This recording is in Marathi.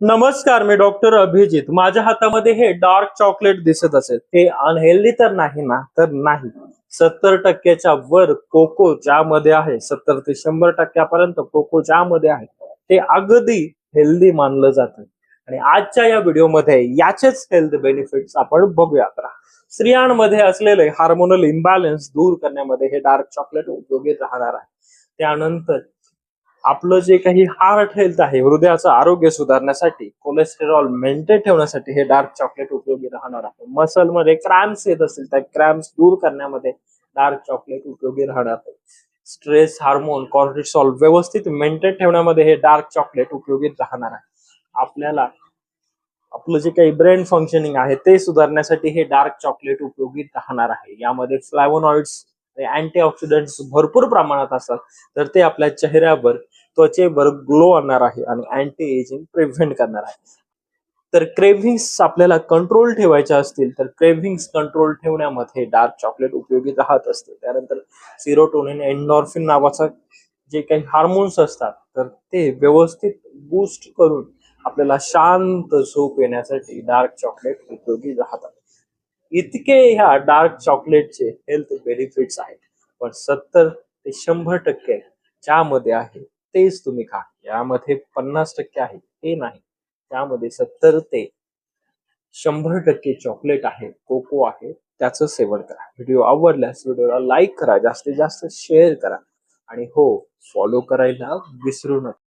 नमस्कार, मी डॉक्टर अभिजित. माझ्या हातामध्ये हे डार्क चॉकलेट दिसत असेल, हे अनहेल्दी तर नाही ना? तर नाही. 70% वर कोको ज्यामध्ये आहे, 70 ते 100% कोको ज्यामध्ये आहे, ते अगदी हेल्दी मानलं जातं. आणि आजच्या या व्हिडिओमध्ये याचेच हेल्थ बेनिफिट्स आपण बघूया. स्त्रियांमध्ये असलेले हार्मोनल इम्बॅलन्स दूर करण्यामध्ये हे डार्क चॉकलेट उपयोगी राहणार आहे. त्यानंतर आपलं जे काही हार्ट हेल्थ आहे, हृदयाचं आरोग्य सुधारण्यासाठी, कोलेस्टेरॉल मेंटेन ठेवण्यासाठी हे डार्क चॉकलेट उपयोगी राहणार आहे. मसल मध्ये क्रॅम्प्स येत असतील, त्या क्रॅम्प्स दूर करण्यामध्ये डार्क चॉकलेट उपयोगी राहणार आहे. स्ट्रेस हार्मोन कॉर्टिसॉल व्यवस्थित मेंटेन ठेवण्यामध्ये हे डार्क चॉकलेट उपयोगी राहणार आहे. आपल्याला आपलं जे काही ब्रेन फंक्शनिंग आहे ते सुधारण्यासाठी हे डार्क चॉकलेट उपयोगी राहणार आहे. यामध्ये फ्लॅवोनॉइड्स अँटीऑक्सिडंट्स भरपूर प्रमाणात असतात, तर ते आपल्या चेहऱ्यावर, त्वचेवर ग्लो आणणार आहे आणि अँटी एजिंग प्रिव्हेंट करणार आहे. तर क्रेव्हिंग्स आपल्याला कंट्रोल ठेवायच्या असतील, तर क्रेव्हिंग्स कंट्रोल ठेवण्यामध्ये डार्क चॉकलेट उपयोगी राहत असते. त्यानंतर सिरोटोनिन, एंडॉर्फिन नावाचा जे काही हार्मोन्स असतात, तर ते व्यवस्थित बूस्ट करून आपल्याला शांत झोप येण्यासाठी डार्क चॉकलेट उपयोगी राहतात. इतके ह्या डार्क चॉकलेटचे हेल्थ बेनिफिट्स आहेत, पण 70 ते 100% ज्यामध्ये आहे तेच तुम्ही खा. यामध्ये 50% आहे हे नाही. त्यामध्ये 70 ते 100% चॉकलेट आहे, कोको आहे, त्याचं सेवन करा. व्हिडिओ आवडल्यास व्हिडिओला लाईक करा, जास्तीत जास्त शेअर करा आणि हो, फॉलो करायला विसरू नका.